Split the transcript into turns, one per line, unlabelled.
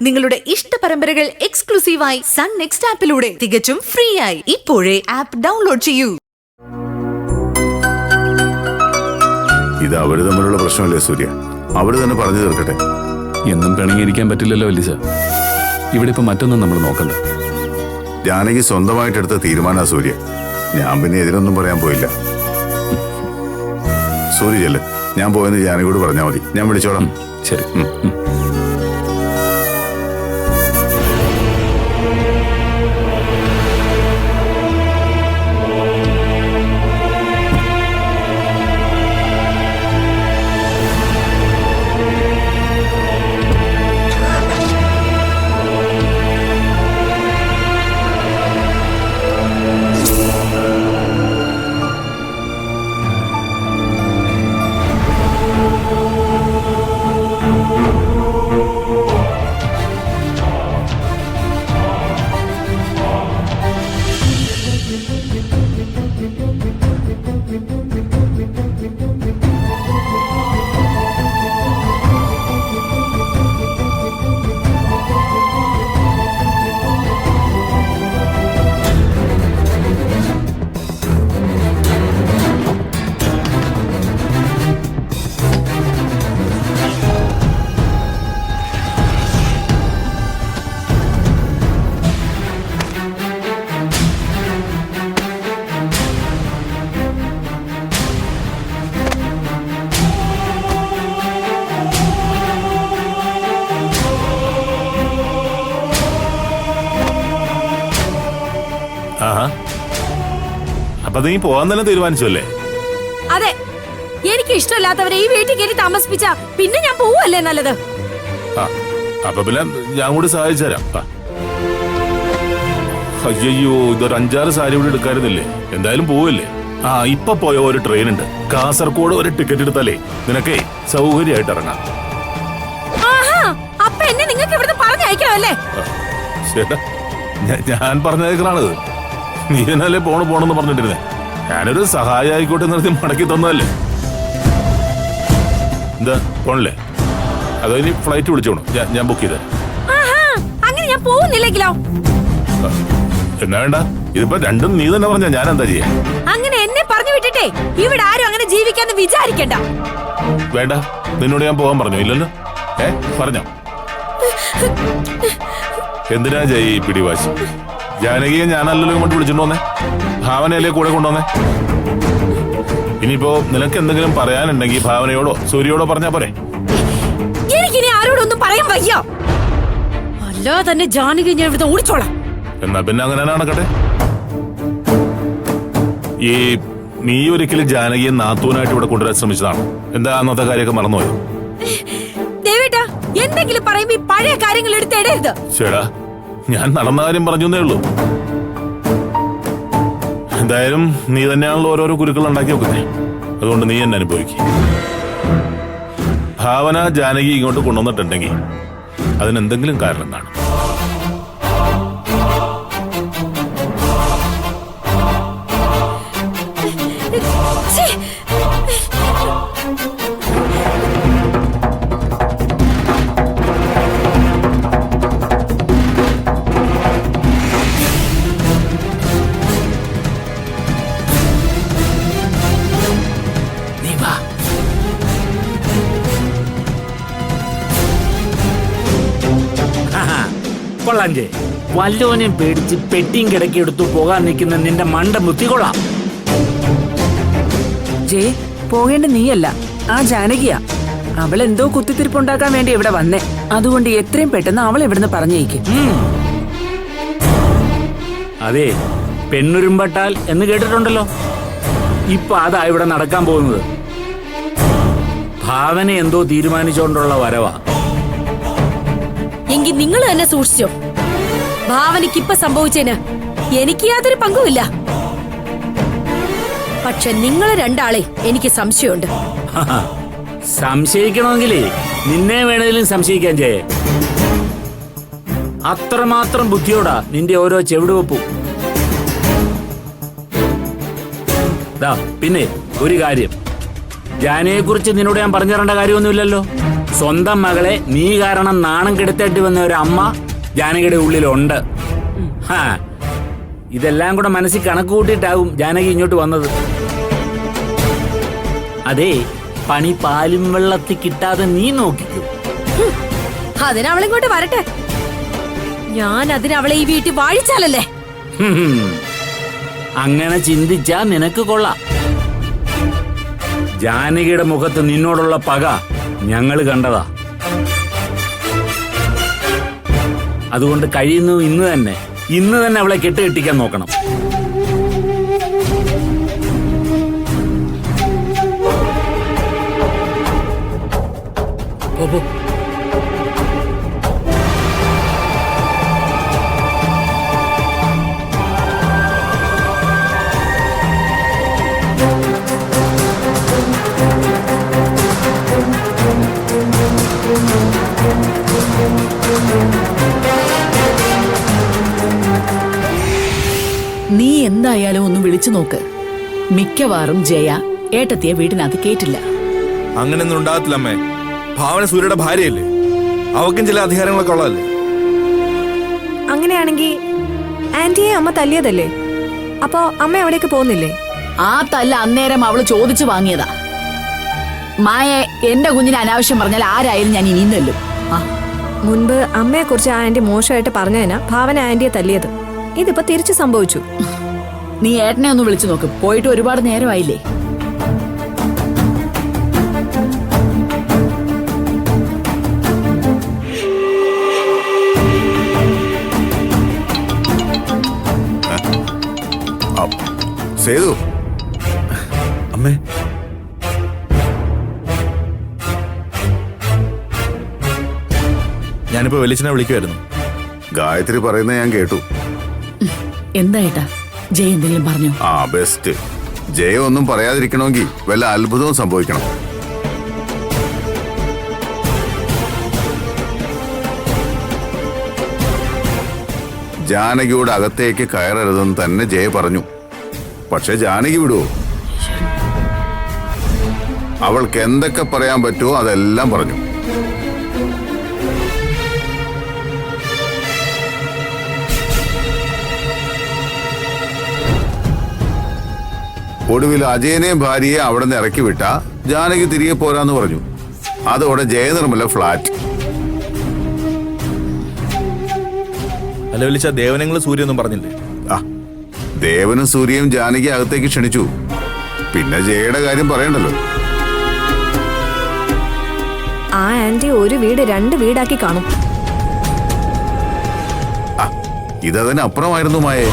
നിങ്ങളുടെ ഇഷ്ട പരമ്പരകൾ എക്സ്ക്ലൂസീവായി സൺ നെക്സ്റ്റ് ആപ്പിലൂടെ തികച്ചും ഫ്രീ ആയി ഇപ്പോഴേ ആപ്പ് ഡൗൺലോഡ് ചെയ്യൂ.
ഇത് അവര് തമ്മിലുള്ള പ്രശ്നമല്ലേ സൂര്യ, അവര് തന്നെ പറഞ്ഞു തീർക്കട്ടെ.
എന്നും പിണങ്ങിയിരിക്കാൻ പറ്റില്ലല്ലോ വല്ലിച്ച. ഇവിടെ ഇപ്പൊ മറ്റൊന്നും നമ്മൾ നോക്കണ്ട.
ജാനകി സ്വന്തമായിട്ടെടുത്ത തീരുമാന സൂര്യ, ഞാൻ പിന്നെ എതിരൊന്നും പറയാൻ പോയില്ല. സൂര്യ ചെല്ല്, ഞാൻ പോയെന്ന് ജാനകിയോട് പറഞ്ഞാൽ മതി, ഞാൻ വിളിച്ചോളാം.
ശരി.
അപ്പൊ നീ പോവാൻ തന്നെ തീരുമാനിച്ചു അല്ലേ?
അതെ, എനിക്ക് ഇഷ്ടമില്ലാത്തവരെ ഈ വീട്ടിൽ കയറി താമസിപ്പിച്ച പിന്നെ ഞാൻ പോവല്ലേ നല്ലത്.
അപ്പൊ പിന്നെ ഞാൻ കൂടി സഹായിച്ചു തരാം. അയ്യോ, ഇതൊരു 5-6 സാരി കൂടി എടുക്കാറുന്നില്ലേ? എന്തായാലും പോവല്ലേ? ഇപ്പൊ പോയ ഒരു ട്രെയിൻ ഉണ്ട്, കാസർഗോഡ് ഒരു ടിക്കറ്റ് എടുത്താലേ നിനക്കേ സൗകര്യമായിട്ട് ഇറങ്ങാം.
അപ്പൊ എന്നെ നിങ്ങൾക്ക് ഇവിടുന്ന് പറഞ്ഞയക്കണമല്ലേ?
ചേട്ടാ, ഞാൻ പറഞ്ഞേക്കണാണിത്. നീ എന്നല്ലേ പോണെന്ന് പറഞ്ഞിട്ടിരുന്നേ. ഞാനൊരു സഹായം ആയിക്കോട്ടെ നിർത്തി മടക്കി തന്നതല്ലേ. എന്താ പോണല്ലേ? അതോ ഇനി ഫ്ലൈറ്റ് വിളിച്ചോണു? ഞാൻ ബുക്ക് ചെയ്തേ.
അങ്ങനെ ഞാൻ പോകുന്നില്ലെങ്കിലോ?
എന്നാ വേണ്ട, ഇതിപ്പോ രണ്ടും നീ തന്നെ പറഞ്ഞ ഞാൻ എന്താ ചെയ്യാ?
അങ്ങനെ എന്നെ പറഞ്ഞു വിട്ടിട്ടേ ഇവിടെ ആരും അങ്ങനെ ജീവിക്കാന്ന് വിചാരിക്കണ്ട.
വേണ്ട, നിന്നോട് ഞാൻ പോകാൻ പറഞ്ഞോ? ഇല്ലല്ലോ. പറഞ്ഞോ? എന്തിനാ ജയി പിടിവാശി? ജാനകിയെ ഞാനല്ലല്ലോ ഇങ്ങോട്ട് വിളിച്ചിട്ട് വന്നേ, ഭാവനയല്ലേ കൂടെ കൊണ്ടുവന്നേ. ഇനിയിപ്പോ നിനക്ക് എന്തെങ്കിലും പറയാനുണ്ടെങ്കിൽ ഭാവനയോടോ സൂര്യയോടോ പറഞ്ഞാ പോരെ.
എനിക്കിനി ആരോടൊന്നും പറയാൻ വയ്യ. അല്ലാതെ തന്നെ ജാനകി ഞാൻ ഇവിടെ ഓടിച്ചോളാം.
എന്നാ പിന്നെ അങ്ങനെ നടക്കട്ടെ. ഈ നീ ഒരിക്കലും ജാനകിയെ നാത്തൂനായിട്ട് ഇവിടെ കൊണ്ടുവരാൻ ശ്രമിച്ചതാണ്. എന്താ അന്നത്തെ കാര്യമൊക്കെ മറന്നുപോയോ?
ദേവേട്ടാ, എന്തെങ്കിലും പറയുമ്പോ ഈ പഴയ കാര്യങ്ങൾ എടുത്തിടരുത്.
ചേടാ, ഞാൻ നടന്ന കാര്യം പറഞ്ഞേ ഉള്ളൂ. എന്തായാലും നീ തന്നെയാണല്ലോ ഓരോരോ കുരുക്കൾ ഉണ്ടാക്കി വെക്കുന്നേ. അതുകൊണ്ട് നീ എന്നെ അനുഭവിക്കും. ഭാവന ജാനകി ഇങ്ങോട്ട് കൊണ്ടുവന്നിട്ടുണ്ടെങ്കിൽ അതിനെന്തെങ്കിലും കാരണം കാണും.
കൊള്ളാഞ്ചേ, വല്ലോനെയും പേടിച്ച് പെട്ടിയും കിടക്കി എടുത്തു പോകാൻ നിൽക്കുന്ന നിന്റെ മണ്ട ബുദ്ധികൊള്ളാം.
ജേ, പോകേണ്ട നീയല്ല, ആ ജാനകിയാ. അവൾ എന്തോ കുത്തിത്തിരിപ്പുണ്ടാക്കാൻ വേണ്ടി ഇവിടെ വന്നേ. അതുകൊണ്ട് എത്രയും പെട്ടെന്ന് അവൾ ഇവിടുന്ന് പറഞ്ഞേക്കും.
അതെ, പെണ്ണുരുമ്പട്ടാൽ എന്ന് കേട്ടിട്ടുണ്ടല്ലോ. ഇപ്പൊ അതാ ഇവിടെ നടക്കാൻ പോകുന്നത്. ഭാവന എന്തോ തീരുമാനിച്ചുകൊണ്ടുള്ള വരവാ.
എങ്കിൽ നിങ്ങൾ തന്നെ സൂക്ഷിച്ചോ. ഭാവനയ്ക്ക് ഇപ്പൊ സംഭവിച്ചതിന് എനിക്ക് യാതൊരു പങ്കുമില്ല. പക്ഷെ നിങ്ങൾ രണ്ടാളെ എനിക്ക് സംശയമുണ്ട്.
സംശയിക്കണമെങ്കിലേ നിന്നെ വേണേലും സംശയിക്കാൻ ചെയ്യേ. അത്രമാത്രം ബുദ്ധിയോടാ നിന്റെ ഓരോ ചെവിടുവെപ്പും. പിന്നെ ഒരു കാര്യം, ജാനയെ കുറിച്ച് നിന്നോട് ഞാൻ പറഞ്ഞു തരേണ്ട കാര്യമൊന്നുമില്ലല്ലോ. സ്വന്തം മകളെ നീ കാരണം നാണം കെടുത്തേണ്ടി വന്ന ഒരു അമ്മ ജാനകിയുടെ ഉള്ളിലുണ്ട്. ഹാ, ഇതെല്ലാം കൂടെ മനസ്സിൽ കണക്ക് കൂട്ടിയിട്ടാവും ജാനകി ഇങ്ങോട്ട് വന്നത്. അതെ, പണി പാലും വെള്ളത്തിൽ കിട്ടാതെ നീ നോക്കിക്കൂ.
അതിനവളിങ്ങോട്ട് വരട്ടെ. ഞാൻ അതിനവളെ ഈ വീട്ടിൽ വാഴിച്ചാലല്ലേ.
അങ്ങനെ ചിന്തിച്ചാ നിനക്ക് കൊള്ളാം. ജാനകിയുടെ മുഖത്ത് നിന്നോടുള്ള പക ഞങ്ങൾ കണ്ടതാ. അതുകൊണ്ട് കഴിയുന്നു ഇന്ന് തന്നെ അവളെ കെട്ടുകെട്ടിക്കാൻ നോക്കണം. പോ.
നീ എന്തായാലും ഒന്ന് വിളിച്ചു നോക്ക്. മിക്കവാറും ജയ ഏട്ടത്തിയെ വീട്ടിനകത്ത് കേട്ടില്ല.
അങ്ങനെയൊന്നും ഉണ്ടാകത്തില്ല അമ്മേ. ഭാവന സൂര്യയുടെ ഭാര്യയല്ലേ, അവക്കും ചില അധികാരങ്ങളൊക്കെ ഉള്ളതല്ലേ.
അങ്ങനെയാണെങ്കിൽ ആന്റിയെ അമ്മ തല്ലിയതല്ലേ, അപ്പോ അമ്മ അവിടേക്ക് പോകുന്നില്ലേ?
ആ തല്ല അന്നേരം അവള് ചോദിച്ചു വാങ്ങിയതാ. മായെ എന്റെ കുഞ്ഞിനെ അനാവശ്യം പറഞ്ഞാൽ ആരായാലും ഞാൻ ഇനിയും തല്ലും.
മുൻപ് അമ്മയെ കുറിച്ച് ആ ആന്റി മോശമായിട്ട് പറഞ്ഞതിനാ ഭാവന ആന്റിയെ തല്ലിയത്. ഇതിപ്പോ തിരിച്ചു സംഭവിച്ചു.
നീ ഏട്ടനെ ഒന്ന് വിളിച്ചു നോക്ക്. പോയിട്ട് ഒരുപാട് നേരമായില്ലേ.
സേതു,
അമ്മേ, ഞാനിപ്പോ വെളിച്ചനെ വിളിക്കുമായിരുന്നു.
ഗായത്രി പറയുന്നത് ഞാൻ കേട്ടു.
എന്താ ഏട്ടാ, ജയ എന്തെങ്കിലും പറഞ്ഞു?
ആ, ബെസ്റ്റ്. ജയ ഒന്നും പറയാതിരിക്കണമെങ്കിൽ വല്ല അത്ഭുതവും സംഭവിക്കണം. ജാനകിയോട് അകത്തേക്ക് കയറരുതെന്ന് തന്നെ ജയ പറഞ്ഞു. പക്ഷെ ജാനകി വിടുവോ? അവൾക്ക് എന്തൊക്കെ പറയാൻ പറ്റുമോ അതെല്ലാം പറഞ്ഞു. ഒടുവിൽ അജയനെയും ഭാര്യയെ അവിടെ നിന്ന് ഇറക്കി വിട്ട ജാനകി തിരികെ പോരാന്ന് പറഞ്ഞു. അതോടെ ജയനിർമ്മല ഫ്ലാറ്റ്.
അല്ല വിളിച്ച ദേവനങ്ങൾ സൂര്യൊന്നും പറഞ്ഞില്ലേ?
ആ, ദേവനും സൂര്യയും ജാനകി അകത്തേക്ക് ക്ഷണിച്ചു. പിന്നെ ജയയുടെ കാര്യം പറയണ്ടല്ലോ.
ആ ആന്റി ഒരു വീട് 2 വീടാക്കി കാണും.
ഇതതിനപ്പുറമായിരുന്നു മായേ.